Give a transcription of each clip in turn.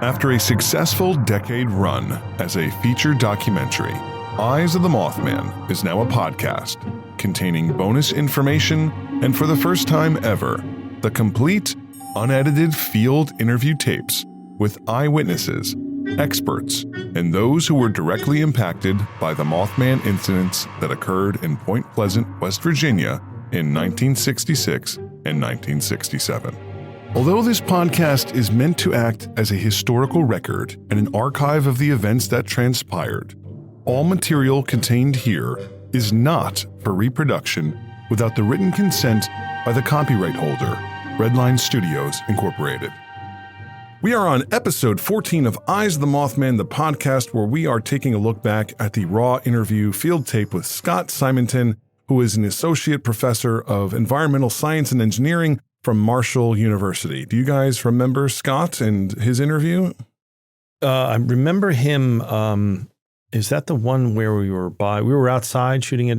After a successful decade run as a feature documentary, Eyes of the Mothman is now a podcast containing bonus information and, for the first time ever, the complete, unedited field interview tapes with eyewitnesses, experts, and those who were directly impacted by the Mothman incidents that occurred in Point Pleasant, West Virginia in 1966 and 1967. Although this podcast is meant to act as a historical record and an archive of the events that transpired, all material contained here is not for reproduction without the written consent by the copyright holder, Redline Studios, Incorporated. We are on episode 14 of Eyes of the Mothman, the podcast where we are taking a look back at the raw interview field tape with Scott Simonton, who is an associate professor of environmental science and engineering from Marshall University. Do you guys remember Scott and his interview? I remember him. Is that the one where we were outside shooting it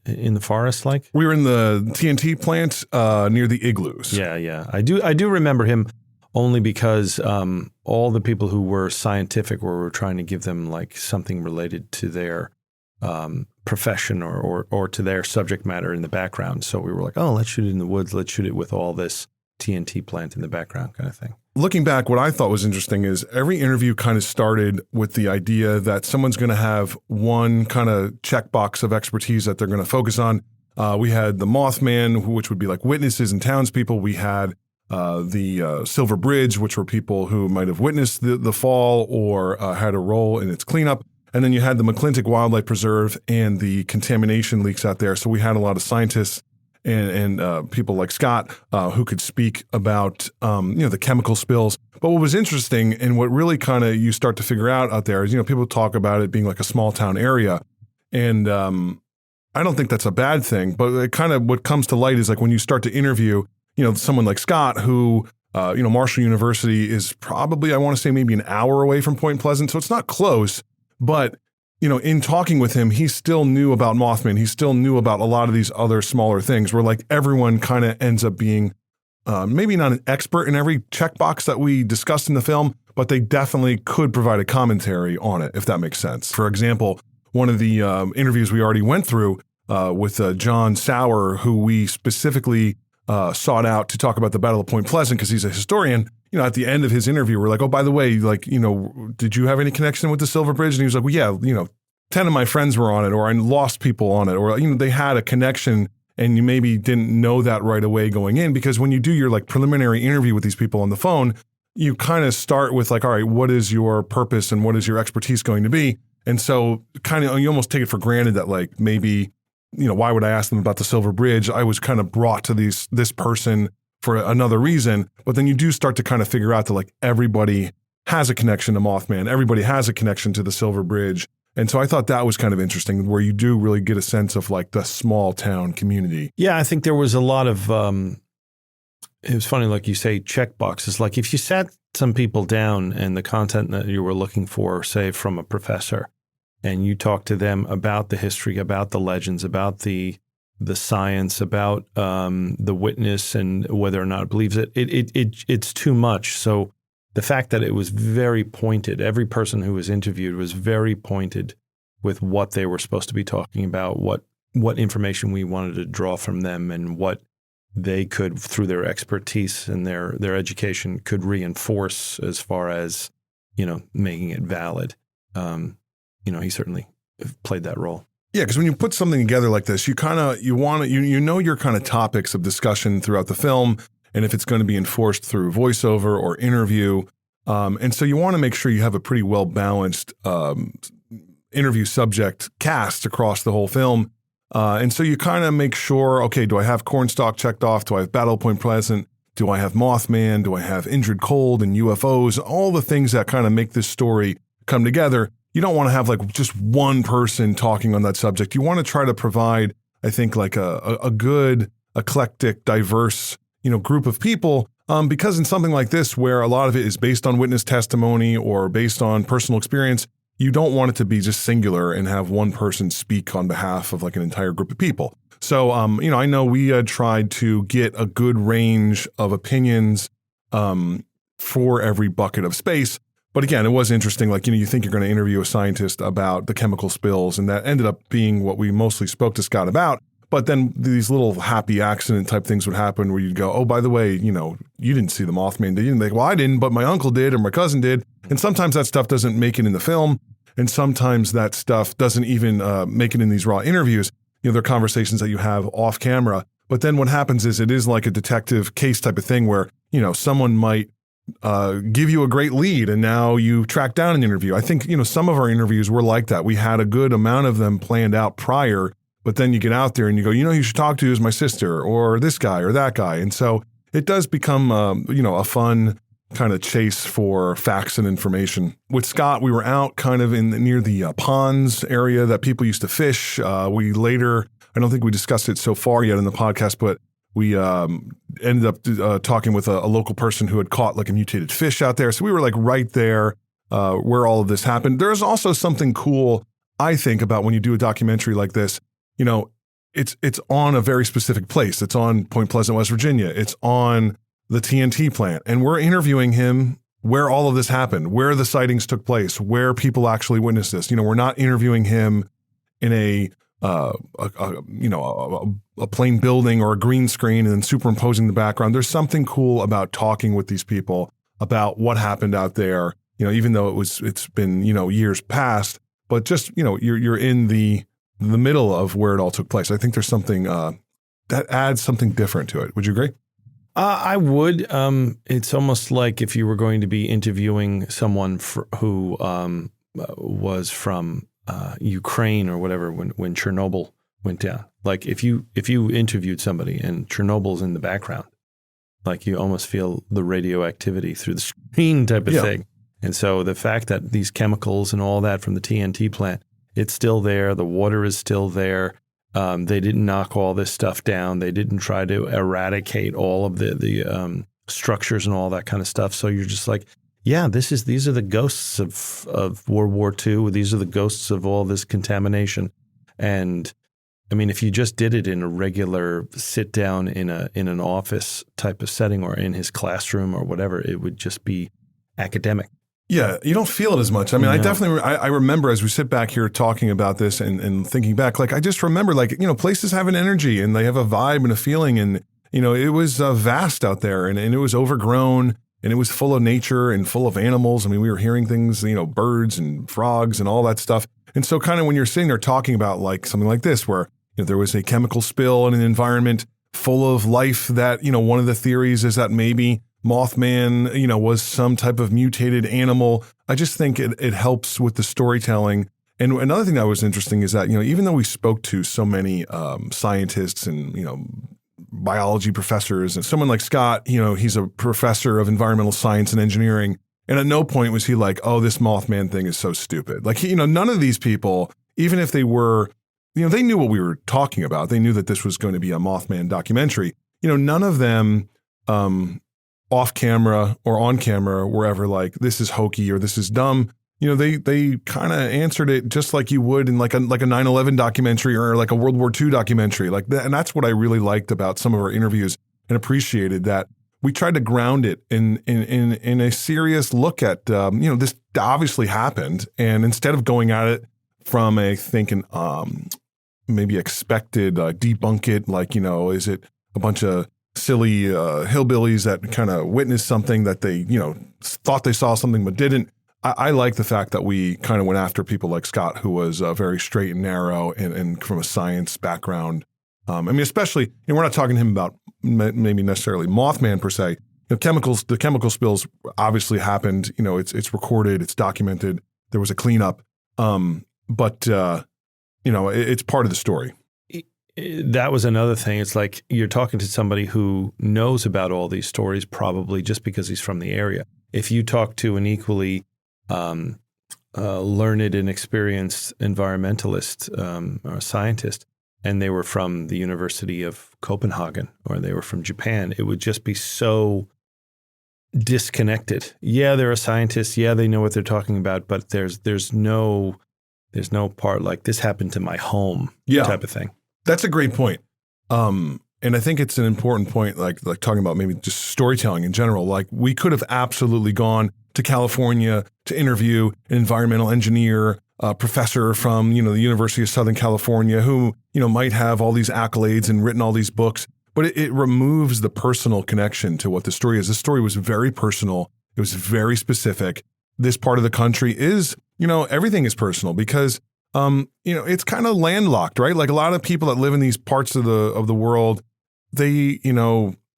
in the forest? Like we were in the TNT plant near the igloos. Yeah. I do remember him only because all the people who were scientific were trying to give them like something related to their profession or to their subject matter in the background. So we were like, oh, let's shoot it in the woods. Let's shoot it with all this TNT plant in the background kind of thing. Looking back, what I thought was interesting is every interview kind of started with the idea that someone's going to have one kind of checkbox of expertise that they're going to focus on. We had the Mothman, which would be like witnesses and townspeople. We had the Silver Bridge, which were people who might have witnessed the fall or had a role in its cleanup. And then you had the McClintickould Wildlife Preserve and the contamination leaks out there. So we had a lot of scientists and people like Scott who could speak about the chemical spills. But what was interesting and what really kind of you start to figure out there is, people talk about it being like a small town area. And I don't think that's a bad thing. But it kind of what comes to light is like when you start to interview, someone like Scott who, Marshall University is probably, I want to say maybe an hour away from Point Pleasant. So it's not close. But, in talking with him, he still knew about Mothman. He still knew about a lot of these other smaller things where like everyone kind of ends up being maybe not an expert in every checkbox that we discussed in the film, but they definitely could provide a commentary on it, if that makes sense. For example, one of the interviews we already went through with John Sauer, who we specifically sought out to talk about the Battle of Point Pleasant because he's a historian. At the end of his interview, we're like, oh, by the way, did you have any connection with the Silver Bridge? And he was like, well, yeah, 10 of my friends were on it, or I lost people on it, or, they had a connection and you maybe didn't know that right away going in, because when you do your like preliminary interview with these people on the phone, you kind of start with like, all right, what is your purpose and what is your expertise going to be? And so kind of, you almost take it for granted that like maybe, why would I ask them about the Silver Bridge? I was kind of brought to this person for another reason, but then you do start to kind of figure out that like everybody has a connection to Mothman, everybody has a connection to the Silver Bridge. And so I thought that was kind of interesting where you do really get a sense of like the small town community. Yeah, I think there was a lot of, it was funny, like you say, check boxes. Like if you sat some people down and the content that you were looking for, say from a professor, and you talk to them about the history, about the legends, about the science, about the witness and whether or not it believes it, it's too much. So the fact that it was very pointed, every person who was interviewed was very pointed with what they were supposed to be talking about, what information we wanted to draw from them, and what they could, through their expertise and their education, could reinforce as far as, making it valid. He certainly played that role. Yeah, because when you put something together like this, you want your kind of topics of discussion throughout the film, and if it's going to be enforced through voiceover or interview, and so you want to make sure you have a pretty well balanced interview subject cast across the whole film, and so you kind of make sure, okay, do I have Cornstalk checked off? Do I have Battle of Point Pleasant? Do I have Mothman? Do I have Injured Cold and UFOs? All the things that kind of make this story come together. You don't want to have like just one person talking on that subject. You want to try to provide, I think, like a good, eclectic, diverse, group of people. Because in something like this, where a lot of it is based on witness testimony or based on personal experience, you don't want it to be just singular and have one person speak on behalf of like an entire group of people. So, I know we tried to get a good range of opinions for every bucket of space. But again, it was interesting. Like, you think you're going to interview a scientist about the chemical spills, and that ended up being what we mostly spoke to Scott about. But then these little happy accident type things would happen where you'd go, oh, by the way, you didn't see the Mothman, did you? And they go, well, I didn't, but my uncle did or my cousin did. And sometimes that stuff doesn't make it in the film. And sometimes that stuff doesn't even make it in these raw interviews. They're conversations that you have off camera. But then what happens is it is like a detective case type of thing where, someone might give you a great lead and now you track down an interview. I think, some of our interviews were like that. We had a good amount of them planned out prior, but then you get out there and you go, who you should talk to is my sister or this guy or that guy. And so it does become, a fun kind of chase for facts and information. With Scott, we were out kind of near the ponds area that people used to fish. We later, I don't think we discussed it so far yet in the podcast, but we ended up talking with a local person who had caught like a mutated fish out there. So we were like right there where all of this happened. There's also something cool, I think, about when you do a documentary like this. It's on a very specific place. It's on Point Pleasant, West Virginia. It's on the TNT plant. And we're interviewing him where all of this happened, where the sightings took place, where people actually witnessed this. We're not interviewing him in a plain building or a green screen and then superimposing the background. There's something cool about talking with these people about what happened out there, even though it's been, years past, but just, you're in the middle of where it all took place. I think there's something that adds something different to it. Would you agree? I would. It's almost like if you were going to be interviewing someone who was from Ukraine or whatever when Chernobyl went down. Like if you interviewed somebody and Chernobyl's in the background, like you almost feel the radioactivity through the screen type of thing. And so the fact that these chemicals and all that from the TNT plant, it's still there. The water is still there. They didn't knock all this stuff down. They didn't try to eradicate all of the structures and all that kind of stuff. So you're just like, yeah, these are the ghosts of World War II. These are the ghosts of all this contamination. And I mean, if you just did it in a regular sit down in an office type of setting or in his classroom or whatever, it would just be academic. Yeah, you don't feel it as much. I mean, no. I remember as we sit back here talking about this and thinking back, like I just remember like, places have an energy and they have a vibe and a feeling. And, it was vast out there and it was overgrown and it was full of nature and full of animals. I mean, we were hearing things, birds and frogs and all that stuff. And so kind of when you're sitting there talking about like something like this, where there was a chemical spill in an environment full of life that, one of the theories is that maybe Mothman, was some type of mutated animal. I just think it helps with the storytelling. And another thing that was interesting is that, even though we spoke to so many scientists and, biology professors and someone like Scott, he's a professor of environmental science and engineering. And at no point was he like, oh, this Mothman thing is so stupid. Like, none of these people, even if they were, they knew what we were talking about. They knew that this was going to be a Mothman documentary. None of them, off camera or on camera were ever like, this is hokey or this is dumb. They kind of answered it just like you would in like a 9/11 documentary or like a World War II documentary like that. And that's what I really liked about some of our interviews and appreciated that we tried to ground it in a serious look at, this obviously happened. And instead of going at it from a thinking, maybe expected, debunk it, like, is it a bunch of silly hillbillies that kind of witnessed something that they, thought they saw something but didn't. I like the fact that we kind of went after people like Scott, who was very straight and narrow and from a science background. I mean, especially, we're not talking to him about maybe necessarily Mothman per se. The chemical spills obviously happened. It's recorded, it's documented. There was a cleanup, but it's part of the story. That was another thing. It's like you're talking to somebody who knows about all these stories probably just because he's from the area. If you talk to an equally learned and experienced environmentalist or scientist, and they were from the University of Copenhagen or they were from Japan, it would just be so disconnected. Yeah, they're a scientist. Yeah, they know what they're talking about, but there's no part like this happened to my home type of thing. That's a great point. And And I think it's an important point, like talking about maybe just storytelling in general. Like we could have absolutely gone to California to interview an environmental engineer, a professor from, the University of Southern California who, might have all these accolades and written all these books, but it removes the personal connection to what the story is. The story was very personal. It was very specific. This part of the country is, everything is personal because it's kind of landlocked, right? Like a lot of people that live in these parts of the world, they,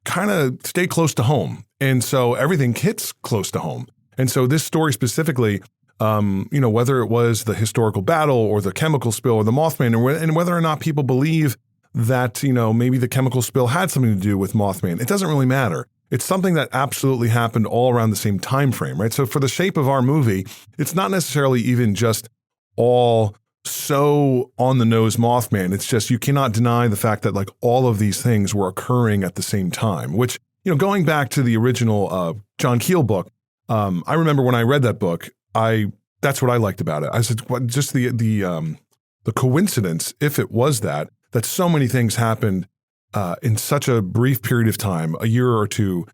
kind of stay close to home. And so everything hits close to home. And so this story specifically, whether it was the historical battle or the chemical spill or the Mothman, and whether or not people believe that, maybe the chemical spill had something to do with Mothman, it doesn't really matter. It's something that absolutely happened all around the same time frame, right? So for the shape of our movie, it's not necessarily even just all so on the nose Mothman. It's just you cannot deny the fact that like all of these things were occurring at the same time, which, going back to the original John Keel book, I remember when I read that book, that's what I liked about it. I said, just the coincidence, if it was that so many things happened in such a brief period of time, a year or two,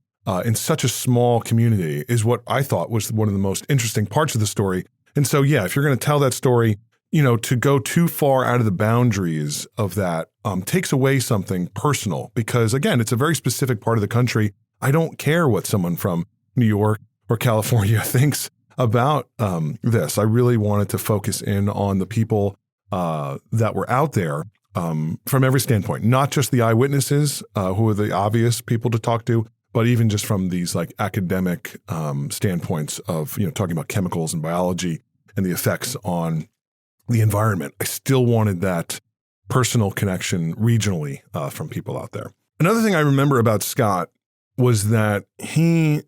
in such a small community, is what I thought was one of the most interesting parts of the story. And so, yeah, if you're going to tell that story, to go too far out of the boundaries of that takes away something personal because, again, it's a very specific part of the country. I don't care what someone from New York or California thinks about this. I really wanted to focus in on the people that were out there from every standpoint, not just the eyewitnesses who are the obvious people to talk to, but even just from these like academic standpoints of, talking about chemicals and biology and the effects on the environment. I still wanted that personal connection regionally from people out there. Another thing I remember about Scott was that he,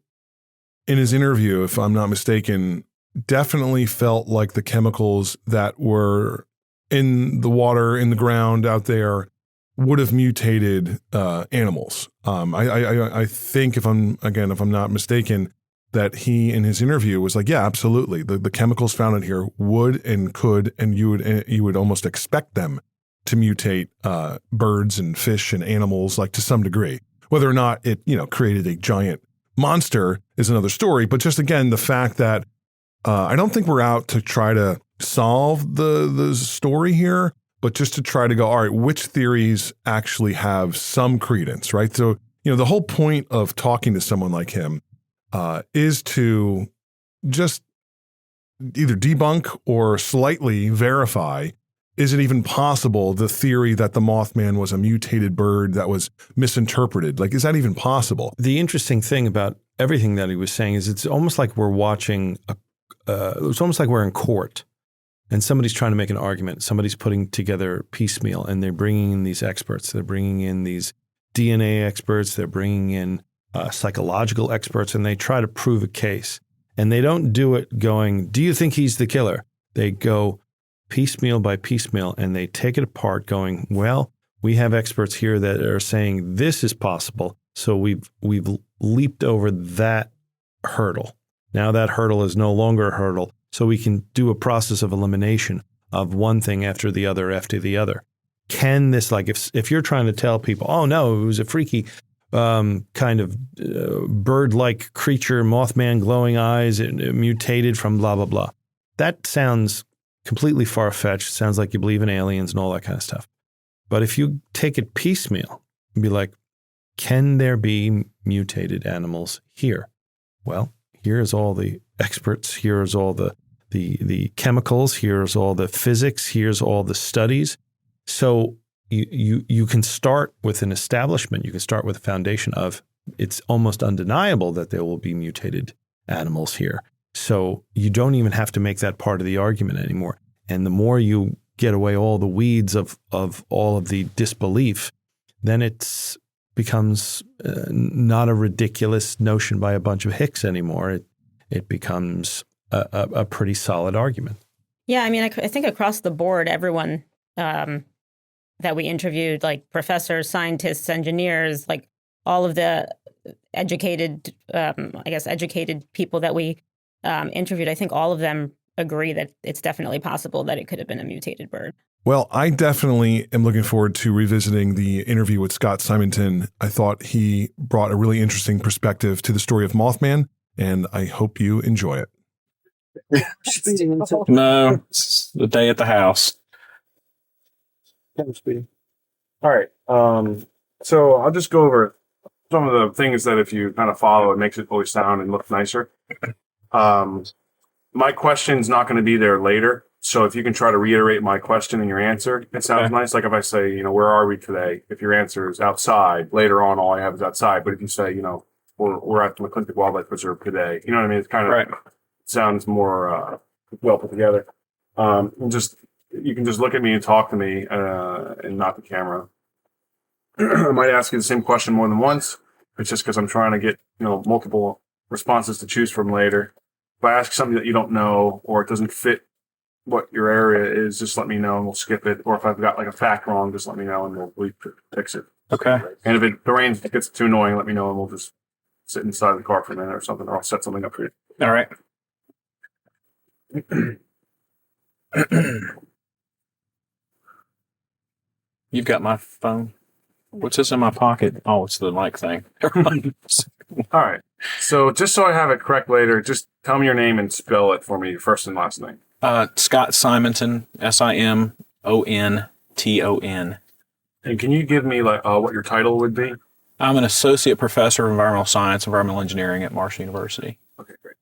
in his interview, if I'm not mistaken, definitely felt like the chemicals that were in the water, in the ground out there would have mutated animals. I think if I'm not mistaken, that he in his interview was like, yeah, absolutely. The chemicals found in here would and could, and you would almost expect them to mutate birds and fish and animals like to some degree. Whether or not it, created a giant monster is another story. But just again, the fact that I don't think we're out to try to solve the story here, but just to try to go, all right, which theories actually have some credence, right? So, the whole point of talking to someone like him is to just either debunk or slightly verify, is it even possible the theory that the Mothman was a mutated bird that was misinterpreted? Like, is that even possible? The interesting thing about everything that he was saying is it's almost like we're watching, it's almost like we're in court and somebody's trying to make an argument. Somebody's putting together piecemeal and they're bringing in these experts. They're bringing in these DNA experts. They're bringing in psychological experts, and they try to prove a case. And they don't do it going, do you think he's the killer? They go piecemeal by piecemeal, and they take it apart going, well, we have experts here that are saying this is possible. So we've leaped over that hurdle. Now that hurdle is no longer a hurdle. So we can do a process of elimination of one thing after the other after the other. Can this, like if you're trying to tell people, oh no, it was a freaky kind of bird-like creature, Mothman, glowing eyes, mutated from blah, blah, blah. That sounds completely far-fetched. Sounds like you believe in aliens and all that kind of stuff. But if you take it piecemeal and be like, can there be mutated animals here? Well, here's all the experts. Here's all the chemicals. Here's all the physics. Here's all the studies. So you can start with an establishment. You can start with a foundation of it's almost undeniable that there will be mutated animals here. So you don't even have to make that part of the argument anymore. And the more you get away all the weeds of all of the disbelief, then it becomes not a ridiculous notion by a bunch of hicks anymore. It becomes a pretty solid argument. Yeah, I mean, I think across the board, everyone that we interviewed, like professors, scientists, engineers, like all of the educated people that we interviewed, I think all of them agree that it's definitely possible that it could have been a mutated bird. Well, I definitely am looking forward to revisiting the interview with Scott Simonton. I thought he brought a really interesting perspective to the story of Mothman, and I hope you enjoy it. No, it's the day at the house. All right. So I'll just go over some of the things that if you kind of follow, it makes it always sound and look nicer. My question's not going to be there later. So if you can try to reiterate my question and your answer, it sounds nice. Like if I say, where are we today? If your answer is outside, later on, all I have is outside. But if you say, we're at the McClinticcould Wildlife Preserve today, you know what I mean? It's kind of sounds more well put together. You can just look at me and talk to me and not the camera. I might ask you the same question more than once. It's just because I'm trying to get, multiple responses to choose from later. If I ask something that you don't know or it doesn't fit what your area is, just let me know and we'll skip it. Or if I've got like a fact wrong, just let me know and we'll fix it. Okay. And if the rain gets too annoying, let me know and we'll just sit inside the car for a minute or something, or I'll set something up for you. All right. You've got my phone. What's this in my pocket? Oh, it's the mic thing. All right. So just so I have it correct later, just tell me your name and spell it for me, your first and last name. Scott Simonton, Simonton. And can you give me what your title would be? I'm an associate professor of environmental science, environmental engineering at Marshall University. Okay, great.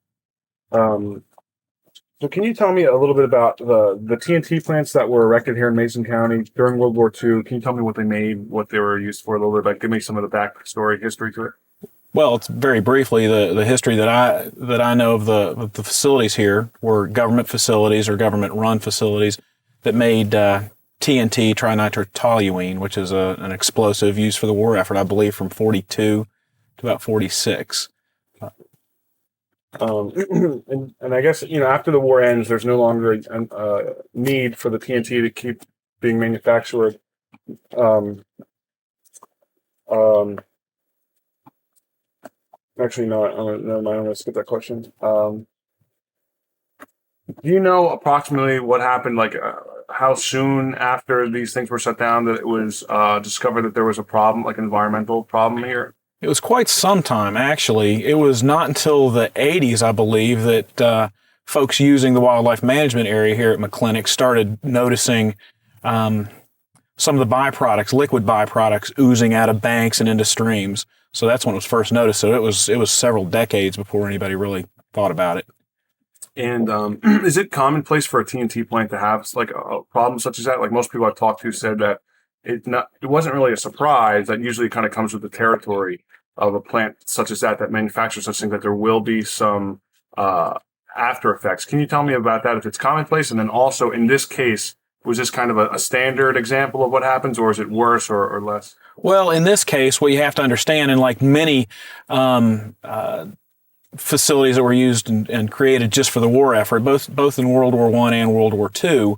So can you tell me a little bit about the TNT plants that were erected here in Mason County during World War II? Can you tell me what they made, what they were used for a little bit? Give me some of the backstory, history to it. Well, it's very briefly the history that I know of the facilities here were government facilities or government run facilities that made TNT, trinitrotoluene, which is an explosive used for the war effort, I believe, from 42 to about 46. And I guess, after the war ends, there's no longer a need for the TNT to keep being manufactured. Actually, no, never mind. I'm going to skip that question. Do you know approximately what happened, how soon after these things were shut down that it was discovered that there was a problem, like an environmental problem here? It was quite some time, actually. It was not until the 80s, I believe, that folks using the wildlife management area here at McClintic started noticing some of the byproducts, liquid byproducts, oozing out of banks and into streams. So that's when it was first noticed. So it was several decades before anybody really thought about it. And is it commonplace for a TNT plant to have a problem such as that? Like most people I've talked to said that it wasn't really a surprise. That usually kind of comes with the territory of a plant such as that manufactures such things, that there will be some after effects. Can you tell me about that, if it's commonplace? And then also in this case, was this kind of a standard example of what happens, or is it worse or less? Well, in this case, what you have to understand, and like many facilities that were used and created just for the war effort, both in World War I and World War II,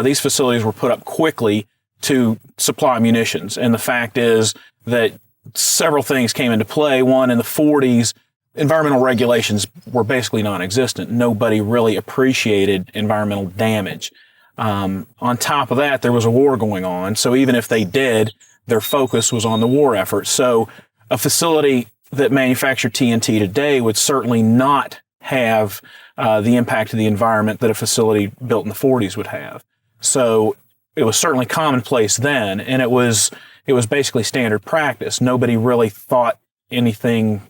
these facilities were put up quickly to supply munitions. And the fact is that several things came into play. One, in the 40s, environmental regulations were basically non-existent. Nobody really appreciated environmental damage. On top of that, there was a war going on. So even if they did, their focus was on the war effort. So a facility that manufactured TNT today would certainly not have the impact to the environment that a facility built in the 40s would have. So it was certainly commonplace then, and it was basically standard practice. Nobody really thought anything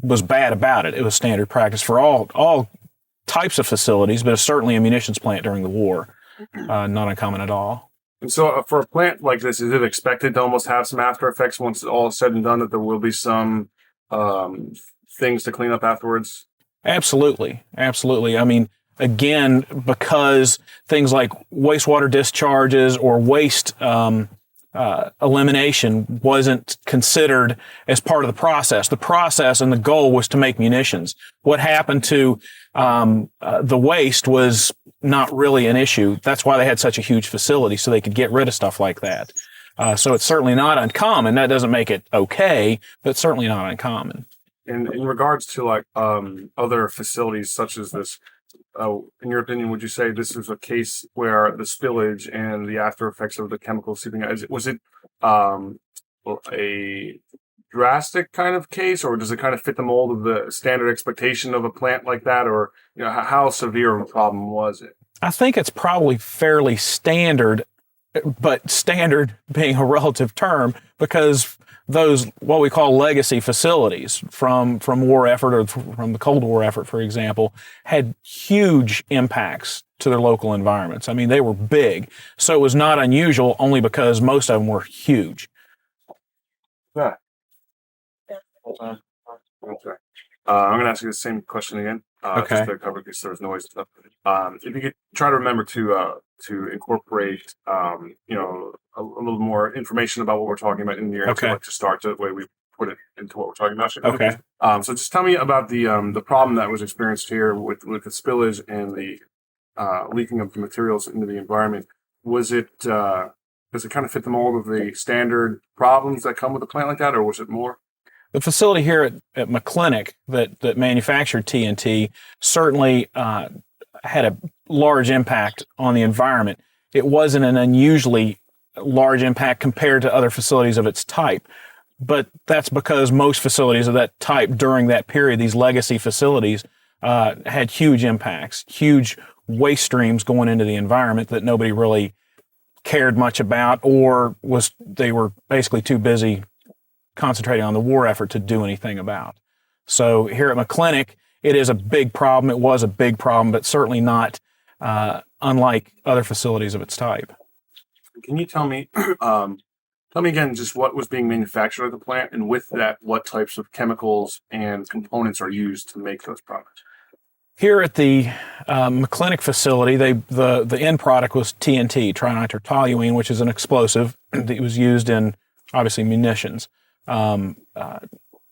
was bad about it. It was standard practice for all types of facilities, but certainly a munitions plant during the war. Not uncommon at all. And so for a plant like this, is it expected to almost have some after effects once all is said and done, that there will be some things to clean up afterwards? Absolutely. I mean, again, because things like wastewater discharges or waste elimination wasn't considered as part of the process. The process and the goal was to make munitions. What happened to the waste was not really an issue. That's why they had such a huge facility, so they could get rid of stuff like that. So it's certainly not uncommon. That doesn't make it okay, but it's certainly not uncommon. And in regards to other facilities such as this, in your opinion, would you say this is a case where the spillage and the after effects of the chemicals seeping out, was it a drastic kind of case, or does it kind of fit the mold of the standard expectation of a plant like that, or how severe of a problem was it? I think it's probably fairly standard, but standard being a relative term, because those what we call legacy facilities from war effort or from the Cold War effort, for example, had huge impacts to their local environments. I mean, they were big, so it was not unusual only because most of them were huge. Yeah. Okay. I'm going to ask you the same question again. Okay. Just to cover because there was noise and stuff. If you could try to remember to incorporate, a little more information about what we're talking about in your answer, Okay. like to start the way we put it into what we're talking about. Okay. So just tell me about the problem that was experienced here with the spillage and the leaking of the materials into the environment. Was it does it kind of fit the mold of the standard problems that come with a plant like that, or was it more? The facility here at McClintic that manufactured TNT certainly had a large impact on the environment. It wasn't an unusually large impact compared to other facilities of its type, but that's because most facilities of that type during that period, these legacy facilities, had huge impacts, huge waste streams going into the environment that nobody really cared much about, or they were basically too busy concentrating on the war effort to do anything about. So here at McClintic, it is a big problem. It was a big problem, but certainly not unlike other facilities of its type. Can you tell me again just what was being manufactured at the plant, and with that, what types of chemicals and components are used to make those products? Here at the McClintic facility, the end product was TNT, trinitrotoluene, which is an explosive that was used in, obviously, munitions,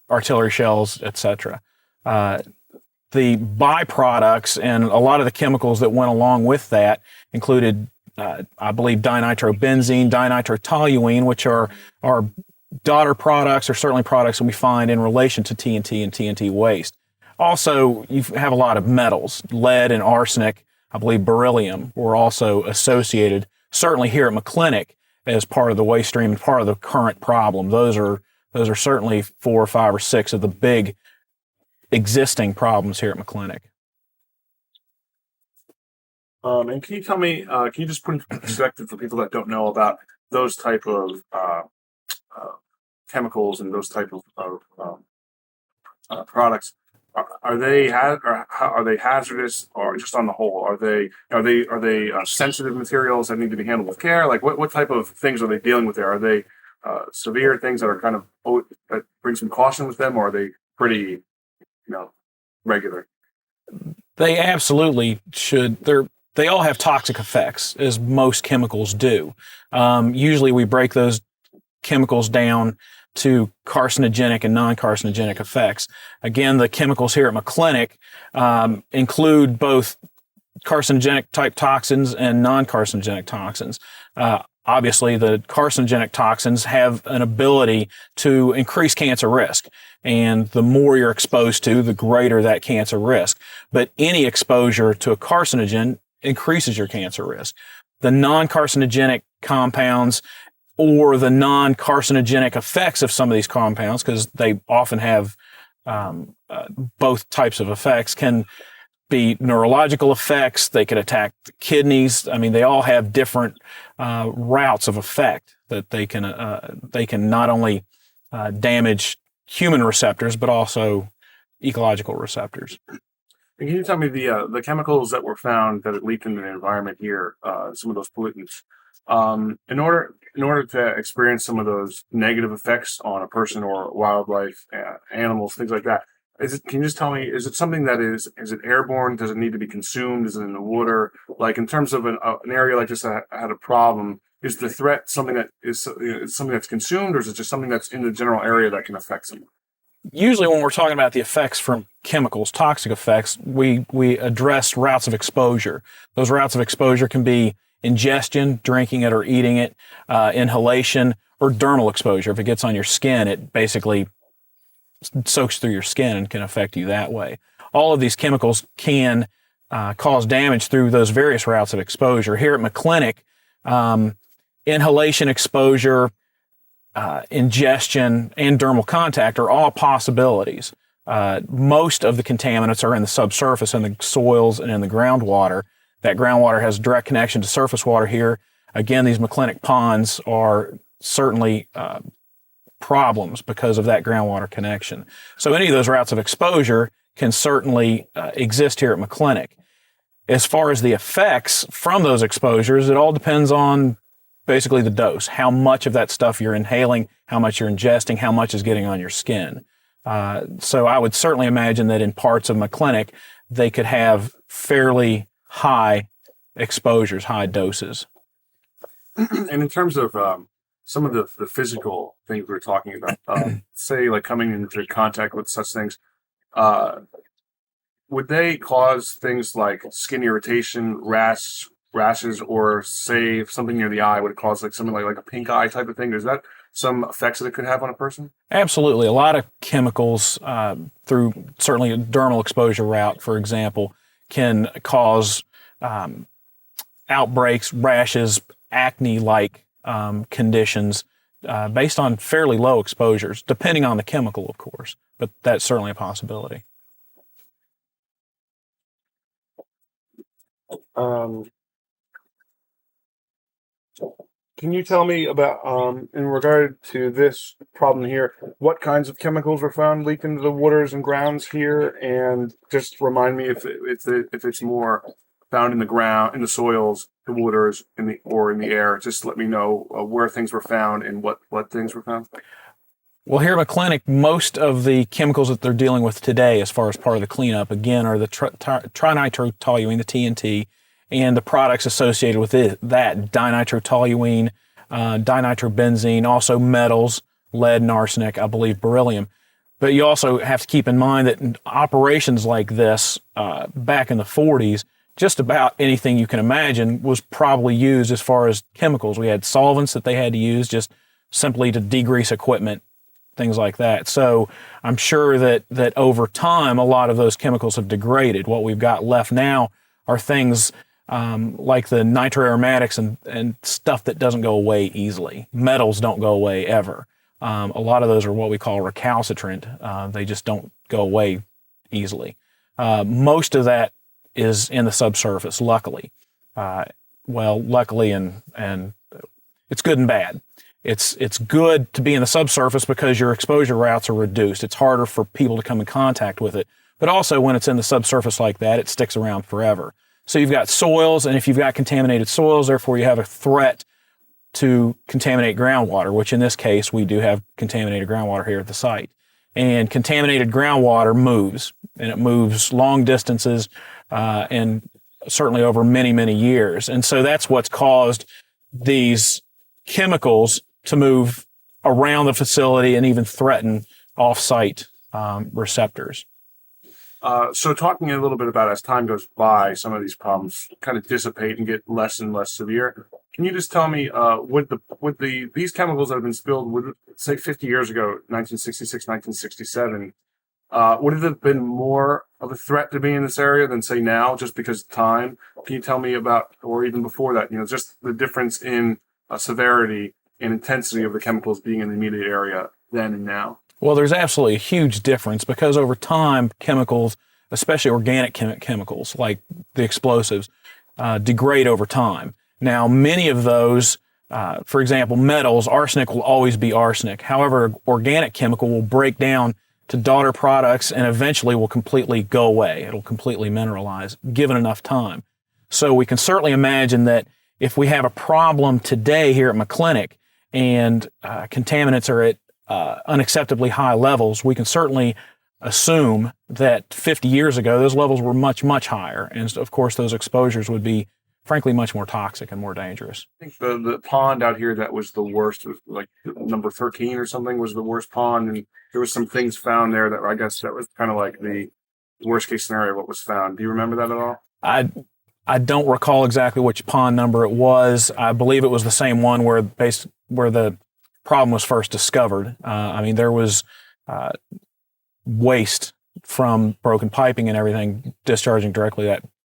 artillery shells, etc. The byproducts and a lot of the chemicals that went along with that included, I believe, dinitrobenzene, dinitrotoluene, which are daughter products, or certainly products that we find in relation to TNT and TNT waste. Also, you have a lot of metals, lead and arsenic. I believe beryllium were also associated, certainly here at McClintic, as part of the waste stream and part of the current problem. Those are certainly 4 or 5 or 6 of the big existing problems here at McClintic. And can you tell me, can you just put into perspective for people that don't know about those type of chemicals and those type of products? Are they hazardous, or just on the whole, are they sensitive materials that need to be handled with care? Like what type of things are they dealing with there? Are they severe things that are kind of that bring some caution with them, or are they pretty regular? They absolutely should. They all have toxic effects, as most chemicals do. Usually we break those chemicals down to carcinogenic and non-carcinogenic effects. Again, the chemicals here at McClintic include both carcinogenic type toxins and non-carcinogenic toxins. Obviously, the carcinogenic toxins have an ability to increase cancer risk, and the more you're exposed to, the greater that cancer risk. But any exposure to a carcinogen increases your cancer risk. The non-carcinogenic compounds or the non-carcinogenic effects of some of these compounds, because they often have both types of effects, can be neurological effects. They could attack the kidneys. I mean, they all have different routes of effect that they can not only damage human receptors, but also ecological receptors. And can you tell me the chemicals that were found that had leaked into the environment here, some of those pollutants, in order to experience some of those negative effects on a person or wildlife, animals, things like that, can you just tell me, is it something that is it airborne? Does it need to be consumed? Is it in the water? Like in terms of an area like this that had a problem, is the threat something that is something that's consumed, or is it just something that's in the general area that can affect someone? Usually when we're talking about the effects from chemicals, toxic effects, we address routes of exposure. Those routes of exposure can be ingestion, drinking it or eating it, inhalation, or dermal exposure. If it gets on your skin, it basically soaks through your skin and can affect you that way. All of these chemicals can cause damage through those various routes of exposure. Here at McClintic, inhalation exposure, ingestion, and dermal contact are all possibilities. Most of the contaminants are in the subsurface, in the soils and in the groundwater. That groundwater has direct connection to surface water here. Again, these McClintic ponds are certainly problems because of that groundwater connection. So any of those routes of exposure can certainly exist here at McClintic. As far as the effects from those exposures, it all depends on basically the dose, how much of that stuff you're inhaling, how much you're ingesting, how much is getting on your skin. So I would certainly imagine that in parts of McClintic, they could have fairly high exposures, high doses. And in terms of some of the physical things we were talking about, say like coming into contact with such things, would they cause things like skin irritation, rashes, or say if something near the eye would cause like something like a pink eye type of thing? Is that some effects that it could have on a person? Absolutely. A lot of chemicals through certainly a dermal exposure route, for example, can cause outbreaks, rashes, acne-like conditions based on fairly low exposures, depending on the chemical, of course. But that's certainly a possibility. Can you tell me about, in regard to this problem here, what kinds of chemicals were found leaked into the waters and grounds here? And just remind me if it's more found in the ground, in the soils, the waters, in the air. Just let me know where things were found and what things were found. Well, here at McClintic, most of the chemicals that they're dealing with today, as far as part of the cleanup, again, are the trinitrotoluene, the TNT, and the products associated with it, that dinitrotoluene, dinitrobenzene, also metals, lead and arsenic, I believe beryllium. But you also have to keep in mind that in operations like this, back in the 40s, just about anything you can imagine was probably used as far as chemicals. We had solvents that they had to use just simply to degrease equipment, things like that. So I'm sure that over time, a lot of those chemicals have degraded. What we've got left now are things like the nitroaromatics and stuff that doesn't go away easily. Metals don't go away ever. A lot of those are what we call recalcitrant. They just don't go away easily. Most of that is in the subsurface, luckily. Luckily, and it's good and bad. It's good to be in the subsurface because your exposure routes are reduced. It's harder for people to come in contact with it. But also when it's in the subsurface like that, it sticks around forever. So you've got soils, and if you've got contaminated soils, therefore you have a threat to contaminate groundwater, which in this case, we do have contaminated groundwater here at the site. And contaminated groundwater moves, and it moves long distances and certainly over many, many years. And so that's what's caused these chemicals to move around the facility and even threaten off-site receptors. So talking a little bit about as time goes by, some of these problems kind of dissipate and get less and less severe. Can you just tell me, these chemicals that have been spilled, say 50 years ago, 1966, 1967, would it have been more of a threat to be in this area than say now, just because of time? Can you tell me about, or even before that, just the difference in severity and intensity of the chemicals being in the immediate area then and now? Well, there's absolutely a huge difference because over time, chemicals, especially organic chemicals like the explosives, degrade over time. Now, many of those, for example, metals, arsenic will always be arsenic. However, organic chemical will break down to daughter products and eventually will completely go away. It'll completely mineralize given enough time. So we can certainly imagine that if we have a problem today here at McClintic and contaminants are at unacceptably high levels, we can certainly assume that 50 years ago, those levels were much, much higher. And of course, those exposures would be, frankly, much more toxic and more dangerous. I think the pond out here that was the worst, was like number 13 or something, was the worst pond. And there was some things found there that I guess that was kind of like the worst case scenario of what was found. Do you remember that at all? I don't recall exactly which pond number it was. I believe it was the same one where the problem was first discovered. There was waste from broken piping and everything discharging directly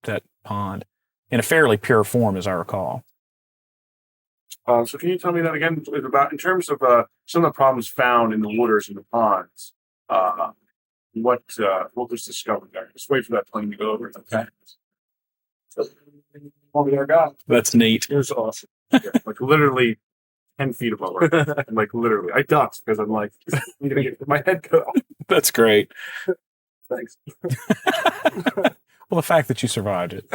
that pond in a fairly pure form, as I recall. So can you tell me that again about in terms of some of the problems found in the waters in the ponds? What was discovered there? Just wait for that plane to go over. Okay. That's neat. It was awesome. Yeah, like literally 10 feet above our head. Like literally, I ducked because I'm like, I'm gonna get my head cut off. That's great. Thanks. Well, the fact that you survived it.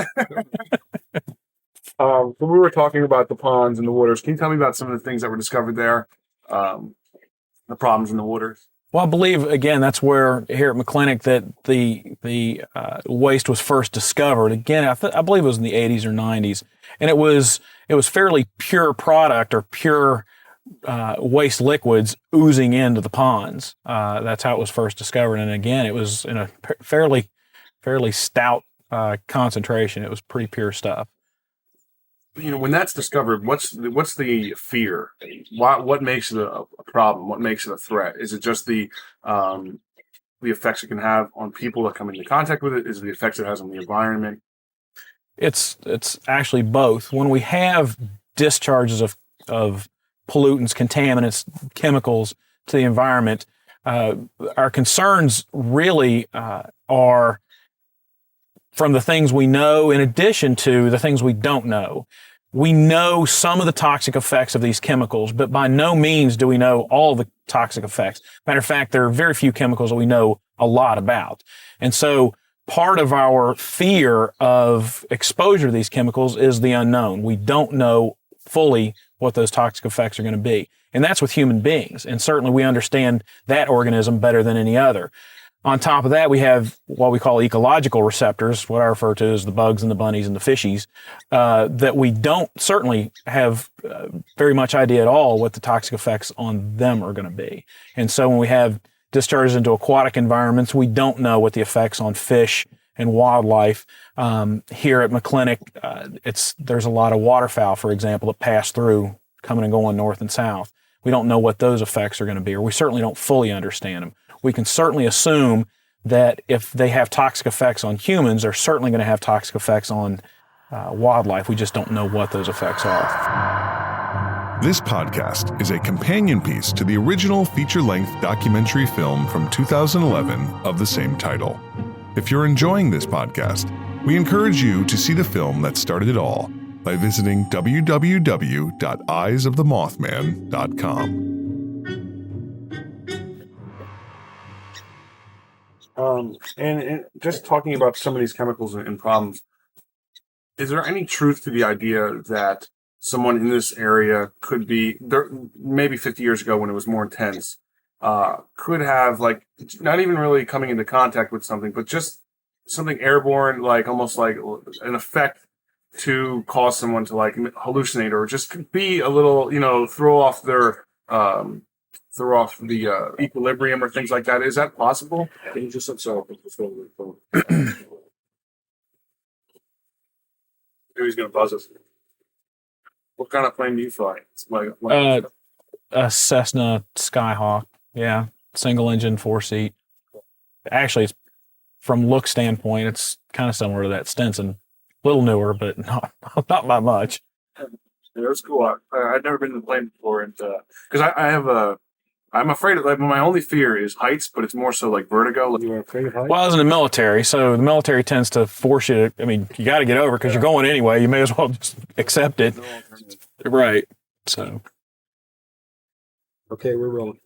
So we were talking about the ponds and the waters. Can you tell me about some of the things that were discovered there? The problems in the waters? Well, I believe, again, that's where here at McClintic that the waste was first discovered. Again, I believe it was in the 80s or 90s. And it was fairly pure product or pure waste liquids oozing into the ponds. That's how it was first discovered. And again, it was in a fairly stout concentration. It was pretty pure stuff. You know, when that's discovered, what's the fear? What makes it a problem? What makes it a threat? Is it just the effects it can have on people that come into contact with it? Is it the effects it has on the environment? It's actually both. When we have discharges of pollutants, contaminants, chemicals to the environment, our concerns really are from the things we know in addition to the things we don't know. We know some of the toxic effects of these chemicals, but by no means do we know all the toxic effects. Matter of fact, there are very few chemicals that we know a lot about. And so part of our fear of exposure to these chemicals is the unknown. We don't know fully what those toxic effects are going to be. And that's with human beings. And certainly we understand that organism better than any other. On top of that, we have what we call ecological receptors, what I refer to as the bugs and the bunnies and the fishies, that we don't certainly have very much idea at all what the toxic effects on them are going to be. And so when we have discharges into aquatic environments, we don't know what the effects on fish and wildlife. Here at McClintic, there's a lot of waterfowl, for example, that pass through coming and going north and south. We don't know what those effects are going to be, or we certainly don't fully understand them. We can certainly assume that if they have toxic effects on humans, they're certainly going to have toxic effects on wildlife. We just don't know what those effects are. This podcast is a companion piece to the original feature-length documentary film from 2011 of the same title. If you're enjoying this podcast, we encourage you to see the film that started it all by visiting www.eyesofthemothman.com. And just talking about some of these chemicals and problems, is there any truth to the idea that someone in this area could be, there, maybe 50 years ago when it was more intense, could have, like, not even really coming into contact with something, but just something airborne, like almost like an effect to cause someone to like hallucinate or just be a little, throw off the equilibrium or things like that? Is that possible? Can you just observe the phone? He's going to buzz us. What kind of plane do you fly? It's a Cessna Skyhawk. Yeah, single engine, 4-seat. Actually, it's, from look standpoint, it's kind of similar to that Stinson. A little newer, but not by much. Yeah, it's cool. I've never been in the plane before, and because I'm afraid of, like, my only fear is heights, but it's more so like vertigo. You are afraid of heights? Well, I was in the military, so the military tends to force you to, you got to get over because you're going anyway. You may as well just accept it. Right. So. Okay, we're rolling.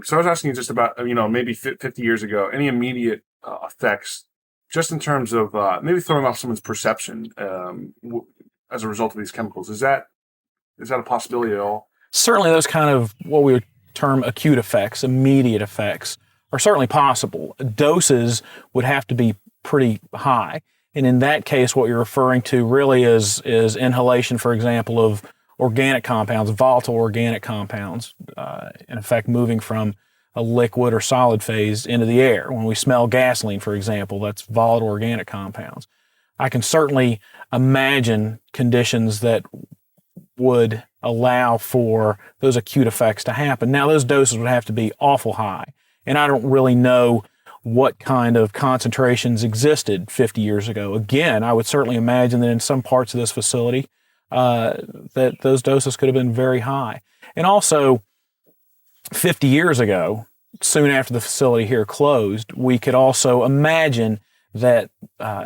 So I was asking you just about, maybe 50 years ago, any immediate effects, just in terms of maybe throwing off someone's perception as a result of these chemicals. Is that a possibility at all? Certainly those kind of what we would term acute effects, immediate effects, are certainly possible. Doses would have to be pretty high. And in that case, what you're referring to really is inhalation, for example, of organic compounds, volatile organic compounds, in effect moving from a liquid or solid phase into the air. When we smell gasoline, for example, that's volatile organic compounds. I can certainly imagine conditions that would allow for those acute effects to happen. Now, those doses would have to be awful high, and I don't really know what kind of concentrations existed 50 years ago. Again, I would certainly imagine that in some parts of this facility, that those doses could have been very high. And also, 50 years ago, soon after the facility here closed, we could also imagine that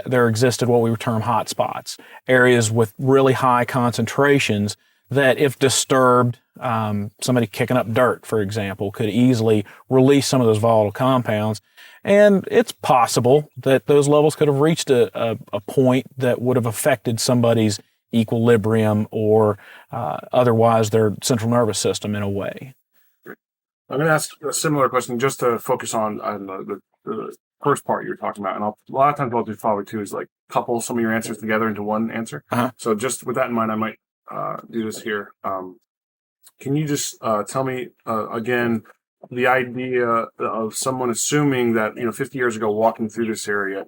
there existed what we would term hotspots, areas with really high concentrations that, if disturbed, somebody kicking up dirt, for example, could easily release some of those volatile compounds. And it's possible that those levels could have reached a point that would have affected somebody's equilibrium or otherwise their central nervous system in a way. I'm going to ask a similar question just to focus on the first part you were talking about. And a lot of times what I'll do probably too is like couple some of your answers together into one answer. Uh-huh. So just with that in mind, I might do this here. Can you just tell me again the idea of someone assuming that 50 years ago walking through this area,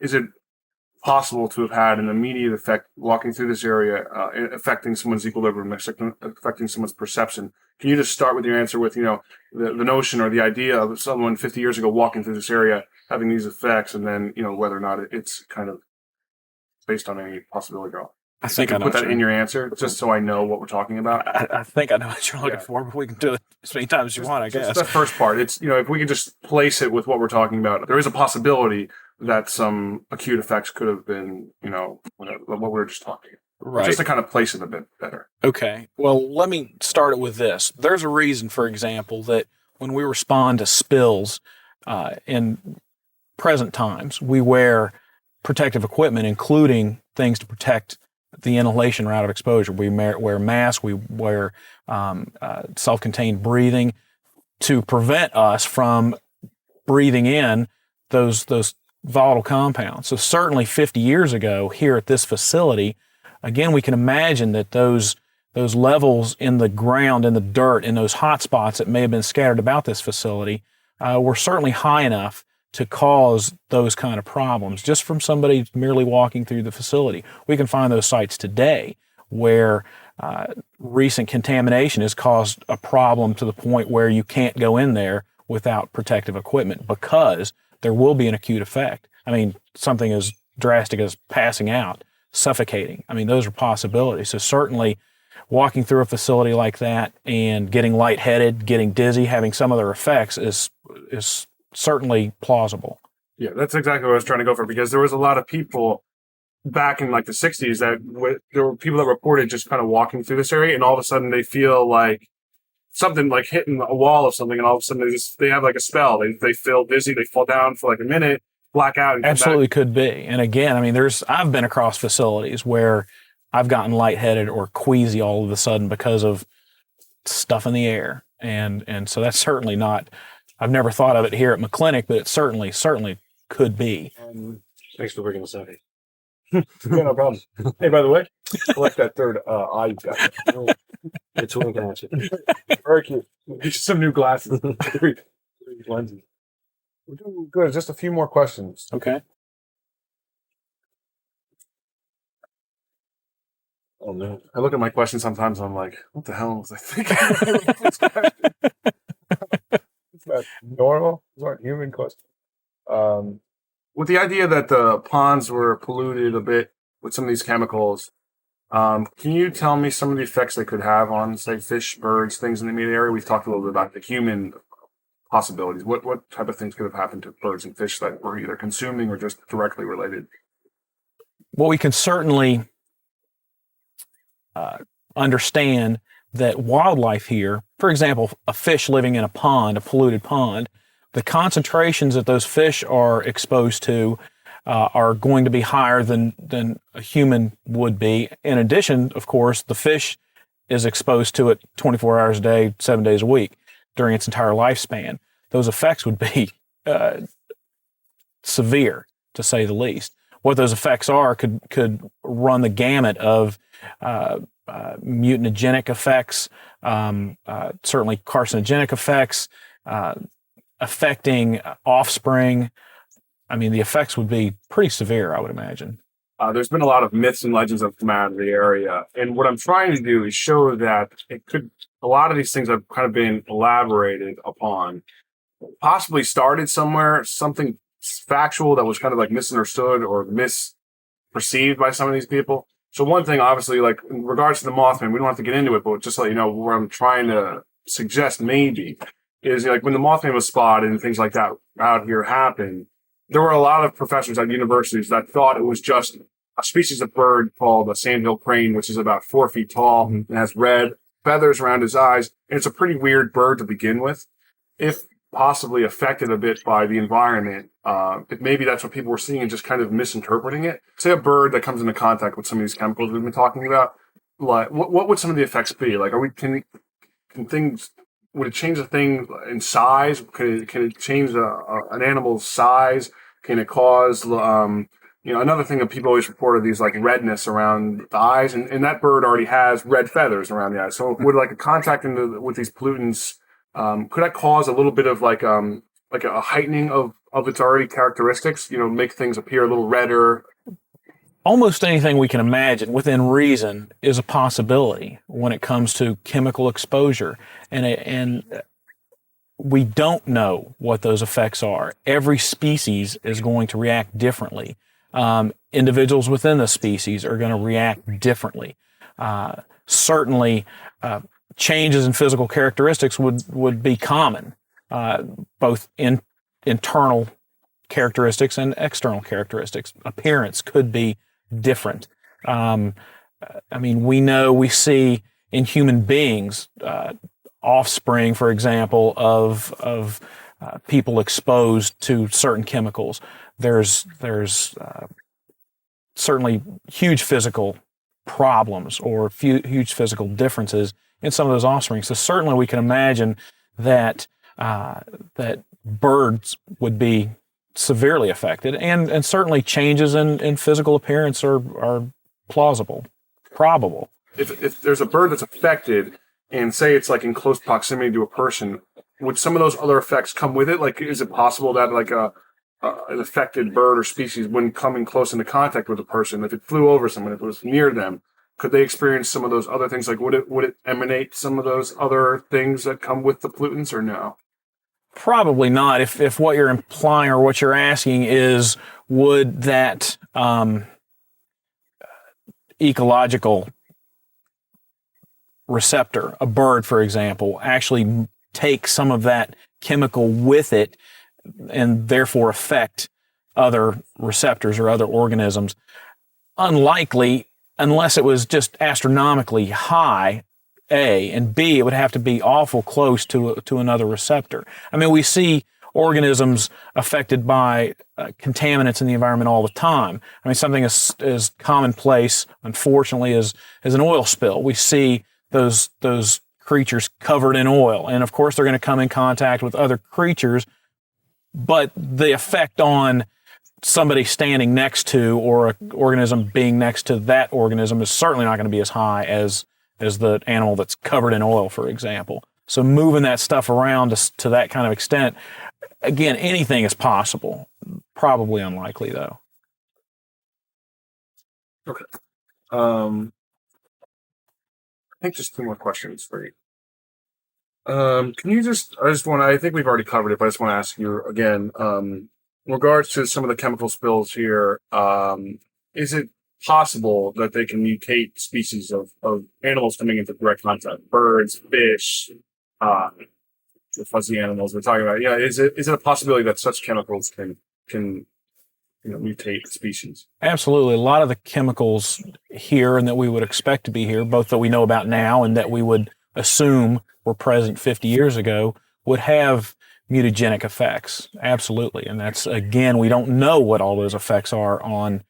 is it possible to have had an immediate effect walking through this area, affecting someone's equilibrium, affecting someone's perception? Can you just start with your answer with the notion or the idea of someone 50 years ago walking through this area having these effects, and then whether or not it's kind of based on any possibility at all? I think I know. Put that in your answer, just so I know what we're talking about. I think I know what you're looking for, but we can do it as many times as you want, I guess. The first part, it's if we could just place it with what we're talking about, there is a possibility that some acute effects could have been, what we were just talking about. Right. Just to kind of place it a bit better. Okay. Well, let me start it with this. There's a reason, for example, that when we respond to spills in present times, we wear protective equipment, including things to protect the inhalation route of exposure. We wear masks, we wear self-contained breathing to prevent us from breathing in those volatile compounds. So certainly 50 years ago here at this facility, again, we can imagine that those levels in the ground, in the dirt, in those hot spots that may have been scattered about this facility were certainly high enough to cause those kind of problems just from somebody merely walking through the facility. We can find those sites today where recent contamination has caused a problem to the point where you can't go in there without protective equipment because there will be an acute effect. I mean, something as drastic as passing out, suffocating. I mean, those are possibilities. So certainly walking through a facility like that and getting lightheaded, getting dizzy, having some other effects is certainly plausible. Yeah, that's exactly what I was trying to go for, because there was a lot of people back in like the 60s that there were people that reported just kind of walking through this area, and all of a sudden they feel like something like hitting a wall of something, and all of a sudden they have like a spell. They feel dizzy, they fall down for like a minute, black out. And absolutely could be. And again, I mean, I've been across facilities where I've gotten lightheaded or queasy all of a sudden because of stuff in the air. And so that's certainly not, I've never thought of it here at McClintic, but it certainly could be. Thanks for bringing us out. Yeah, no problem. Hey, by the way, I like that third eye you've got. It's winking at you. Very cute. Get you some new glasses. Lenses. We're doing good. Just a few more questions. Okay. Oh, no. I look at my questions sometimes and I'm like, what the hell was I thinking? It's not normal. These aren't human questions. With the idea that the ponds were polluted a bit with some of these chemicals, can you tell me some of the effects they could have on, say, fish, birds, things in the immediate area? We've talked a little bit about the human possibilities. What type of things could have happened to birds and fish that were either consuming or just directly related? Well, we can certainly understand that wildlife here, for example, a fish living in a pond, a polluted pond, the concentrations that those fish are exposed to are going to be higher than a human would be. In addition, of course, the fish is exposed to it 24 hours a day, 7 days a week during its entire lifespan. Those effects would be severe, to say the least. What those effects are could run the gamut of mutagenic effects, certainly carcinogenic effects, affecting offspring. I mean, the effects would be pretty severe, I would imagine. There's been a lot of myths and legends that have come out of the area. And what I'm trying to do is show that a lot of these things have kind of been elaborated upon possibly started somewhere, something factual that was kind of like misunderstood or misperceived by some of these people. So one thing, obviously, like in regards to the Mothman, we don't have to get into it, but just to let you know where I'm trying to suggest maybe is like when the Mothman was spotted and things like that out here happened, there were a lot of professors at universities that thought it was just a species of bird called a sandhill crane, which is about 4 feet tall and has red feathers around his eyes. And it's a pretty weird bird to begin with. If possibly affected a bit by the environment, maybe that's what people were seeing and just kind of misinterpreting it. Say a bird that comes into contact with some of these chemicals we've been talking about, like what would some of the effects be? Like, can things, would it change a thing in size? Can it change an animal's size? Can it cause, another thing that people always report are these like redness around the eyes, and that bird already has red feathers around the eyes. So would like a contact with these pollutants, could that cause a little bit of like a heightening of its already characteristics, make things appear a little redder? Almost anything we can imagine within reason is a possibility when it comes to chemical exposure. And we don't know what those effects are. Every species is going to react differently. Individuals within the species are going to react differently. Certainly, changes in physical characteristics would be common, both in internal characteristics and external characteristics. Appearance could be different. We see in human beings offspring, for example, of people exposed to certain chemicals. There's certainly huge physical problems or huge physical differences in some of those offspring. So certainly we can imagine that that birds would be severely affected, and certainly changes in physical appearance are plausible, probable. If there's a bird that's affected, and say it's like in close proximity to a person, would some of those other effects come with it? Like, is it possible that like an affected bird or species, when coming close into contact with a person, if it flew over someone, if it was near them, could they experience some of those other things? Like, would it emanate some of those other things that come with the pollutants, or no? Probably not. If what you're implying or what you're asking is, would that ecological receptor, a bird, for example, actually take some of that chemical with it and therefore affect other receptors or other organisms? Unlikely, unless it was just astronomically high, A, and B, it would have to be awful close to another receptor. I mean, we see organisms affected by contaminants in the environment all the time. I mean, something as commonplace, unfortunately, as an oil spill. We see those creatures covered in oil, and of course they're going to come in contact with other creatures, but the effect on somebody standing next to or an organism being next to that organism is certainly not going to be as high as the animal that's covered in oil, for example. So moving that stuff around to that kind of extent, again, anything is possible. Probably unlikely, though. Okay. I think just two more questions for you. Can you I think we've already covered it, but I just want to ask you again, in regards to some of the chemical spills here, is it possible that they can mutate species of animals coming into direct contact? Birds, fish, the fuzzy animals we're talking about. Yeah, is it a possibility that such chemicals can mutate species? Absolutely. A lot of the chemicals here and that we would expect to be here, both that we know about now and that we would assume were present 50 years ago, would have mutagenic effects. Absolutely. And that's, again, we don't know what all those effects are on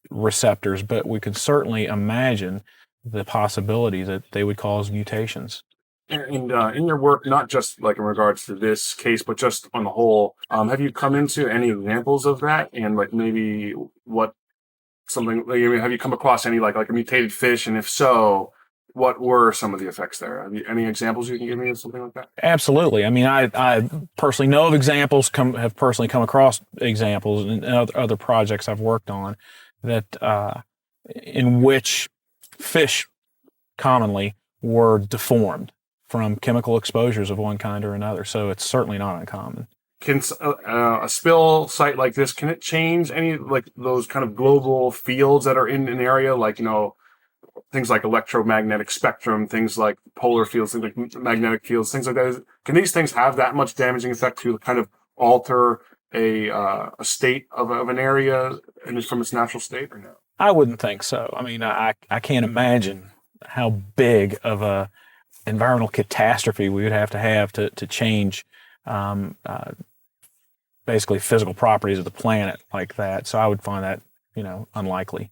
receptors, but we can certainly imagine the possibility that they would cause mutations. And in your work, not just like in regards to this case, but just on the whole, have you come into any examples of that? And like maybe have you come across any like a mutated fish? And if so, what were some of the effects there? Have you, any examples you can give me of something like that? Absolutely. I mean, I personally know of examples, have personally come across examples in other projects I've worked on that in which fish commonly were deformed. from chemical exposures of one kind or another. So it's certainly not uncommon. Can a spill site like this, can it change any, like those kind of global fields that are in an area, like, things like electromagnetic spectrum, things like polar fields, things like magnetic fields, things like that? Can these things have that much damaging effect to kind of alter a state of an area and from its natural state, or no? I wouldn't think so. I mean, I can't imagine how big of a environmental catastrophe we would have to change basically physical properties of the planet like that. So I would find that, unlikely.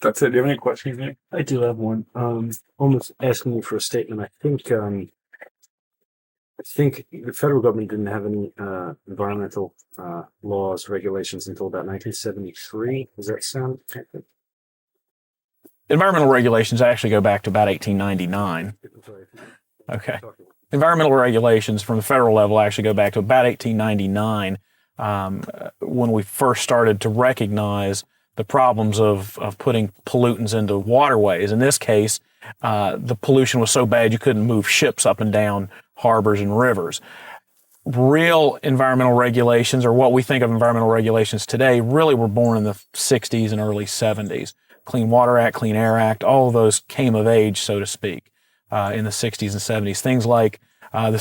That's it. Do you have any questions, Nick? I do have one. Almost asking you for a statement. I think the federal government didn't have any environmental laws, regulations until about 1973. Does that sound accurate? Environmental regulations actually go back to about 1899. Okay. Environmental regulations from the federal level actually go back to about 1899, when we first started to recognize the problems of putting pollutants into waterways. In this case, the pollution was so bad you couldn't move ships up and down harbors and rivers. Real environmental regulations, or what we think of environmental regulations today, really were born in the 60s and early 70s. Clean Water Act, Clean Air Act, all of those came of age, so to speak, in the 60s and 70s. Things like the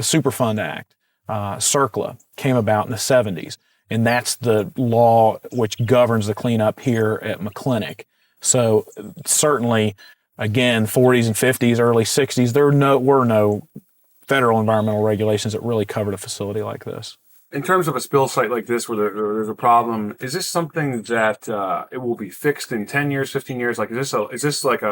Superfund Act, CERCLA, came about in the 70s. And that's the law which governs the cleanup here at McClintic. So certainly, again, 40s and 50s, early 60s, there were no federal environmental regulations that really covered a facility like this. In terms of a spill site like this where there's a problem, is this something that it will be fixed in 10 years, 15 years? Like, is this like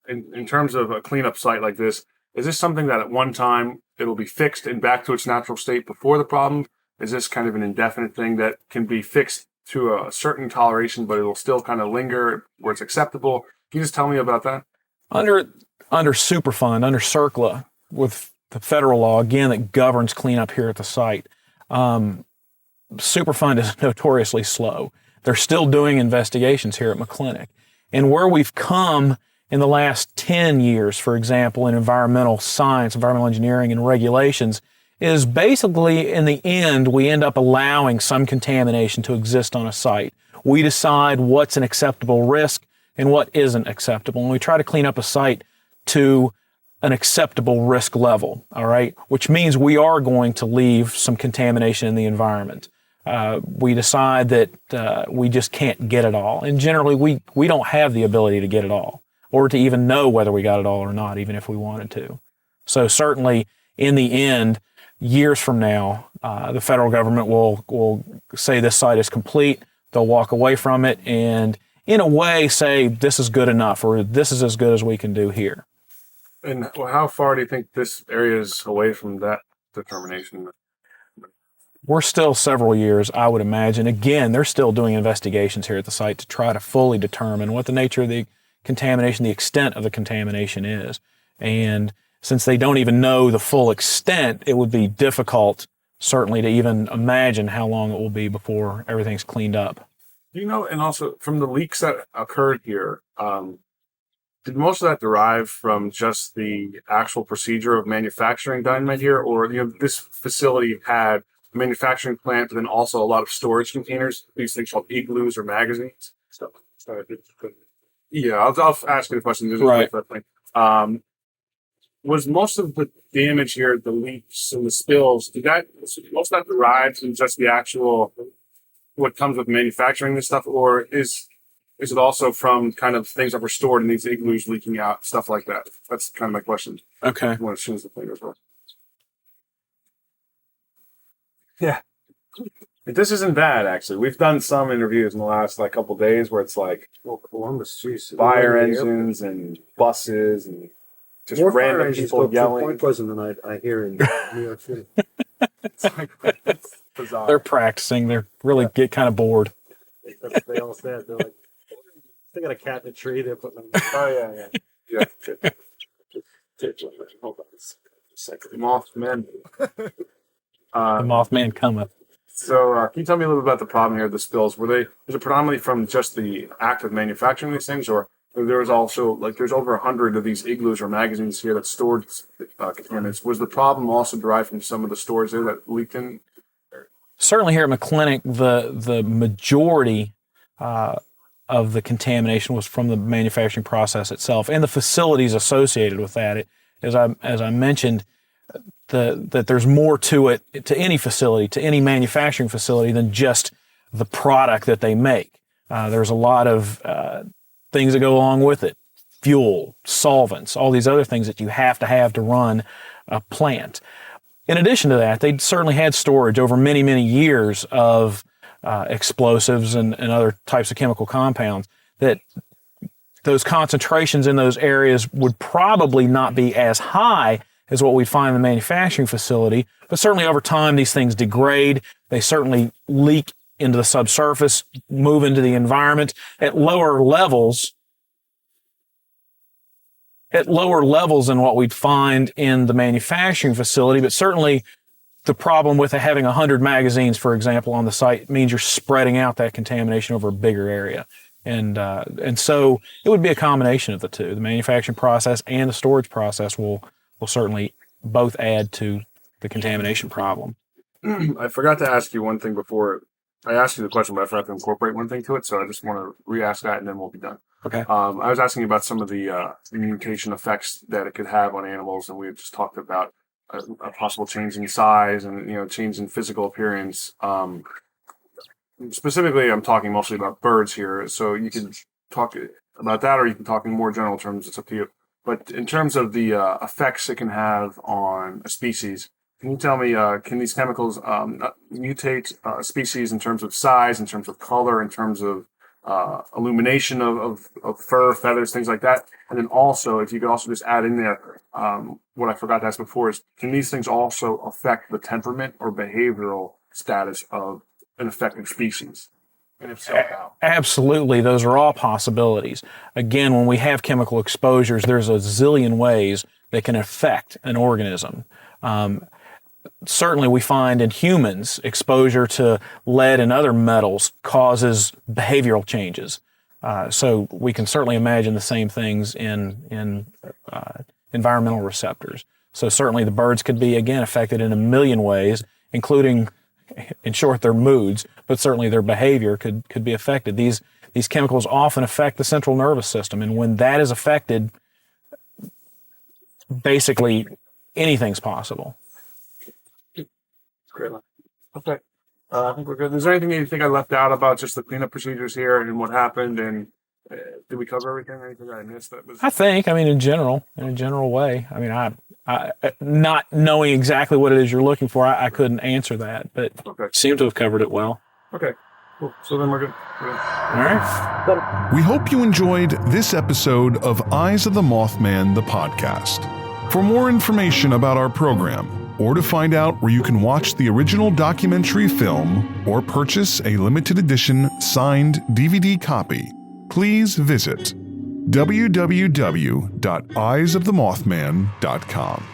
in terms of a cleanup site like this, is this something that at one time it'll be fixed and back to its natural state before the problem? Is this kind of an indefinite thing that can be fixed to a certain toleration, but it'll still kind of linger where it's acceptable? Can you just tell me about that? Under Superfund, under CERCLA, with the federal law, again, that governs cleanup here at the site, Superfund is notoriously slow. They're still doing investigations here at McClintic. And where we've come in the last 10 years, for example, in environmental science, environmental engineering, and regulations, is basically, in the end, we end up allowing some contamination to exist on a site. We decide what's an acceptable risk and what isn't acceptable. And we try to clean up a site to an acceptable risk level, all right? Which means we are going to leave some contamination in the environment. We decide that we just can't get it all. And generally, we don't have the ability to get it all, or to even know whether we got it all or not, even if we wanted to. So certainly, in the end, years from now, the federal government will say this site is complete. They'll walk away from it and, in a way, say this is good enough, or this is as good as we can do here. And how far do you think this area is away from that determination? We're still several years, I would imagine. Again, they're still doing investigations here at the site to try to fully determine what the nature of the contamination, the extent of the contamination is. And since they don't even know the full extent, it would be difficult, certainly, to even imagine how long it will be before everything's cleaned up. And also from the leaks that occurred here, did most of that derive from just the actual procedure of manufacturing dynamite here, or this facility had a manufacturing plant, but then also a lot of storage containers, these things called igloos or magazines? Yeah, I'll ask you the question. Right. Was most of the damage here, the leaks and the spills, most of that derive from just the actual what comes with manufacturing this stuff, or is it also from kind of things that were stored in these igloos leaking out, stuff like that? That's kind of my question. Okay. As soon as the thing as well. Yeah. This isn't bad, actually. We've done some interviews in the last couple of days where it's like Columbus, geez, fire engines and buses and just more random fire engines people go yelling. Point Pleasant than I hear in New York City. It's bizarre. They're practicing. They're really get kind of bored. They all said they're like, they got a cat in a tree. They're putting them. Oh yeah. Hold on a second. Mothman. The Mothman cometh. So, can you tell me a little bit about the problem here, the spills? Was it predominantly from just the act of manufacturing these things, or There was also there's over 100 of these igloos or magazines here that stored contaminants. Was the problem also derived from some of the stores there that leaked in? Certainly here at McClintic, the majority of the contamination was from the manufacturing process itself and the facilities associated with that. As I mentioned, that there's more to it, to any facility, to any manufacturing facility, than just the product that they make. There's a lot of things that go along with it: fuel, solvents, all these other things that you have to run a plant. In addition to that, they certainly had storage over many, many years of explosives and other types of chemical compounds, that those concentrations in those areas would probably not be as high as what we find in the manufacturing facility. But certainly over time, these things degrade. They certainly leak into the subsurface, move into the environment at lower levels than what we'd find in the manufacturing facility. But certainly the problem with having 100 magazines, for example, on the site means you're spreading out that contamination over a bigger area. And so it would be a combination of the two. The manufacturing process and the storage process will certainly both add to the contamination problem. I forgot to ask you one thing before. I asked you the question, but I forgot to incorporate one thing to it, so I just want to re-ask that, and then we'll be done. Okay. I was asking you about some of the mutation effects that it could have on animals, and we had just talked about a possible change in size and change in physical appearance. Specifically, I'm talking mostly about birds here, so you can talk about that, or you can talk in more general terms. It's up to you. But in terms of the effects it can have on a species, can you tell me, can these chemicals mutate a species in terms of size, in terms of color, in terms of illumination of fur, feathers, things like that? And then also, if you could also just add in there, what I forgot to ask before is, can these things also affect the temperament or behavioral status of an affected species? And if so, how? Absolutely. Those are all possibilities. Again, when we have chemical exposures, there's a zillion ways that can affect an organism. Certainly we find in humans exposure to lead and other metals causes behavioral changes. So we can certainly imagine the same things in environmental receptors. So certainly the birds could be, again, affected in a million ways, including, in short, their moods, but certainly their behavior could be affected. These chemicals often affect the central nervous system, and when that is affected, basically anything's possible. Great. Okay. I think we're good. Is there anything that you think I left out about just the cleanup procedures here and what happened? And did we cover everything? Anything that I missed? I think, in a general way. I not knowing exactly what it is you're looking for, I couldn't answer that, but seem to have covered it well. Okay. Cool. So then we're good. All right. We hope you enjoyed this episode of Eyes of the Mothman, the podcast. For more information about our program, or to find out where you can watch the original documentary film or purchase a limited edition signed DVD copy, please visit www.eyesofthemothman.com.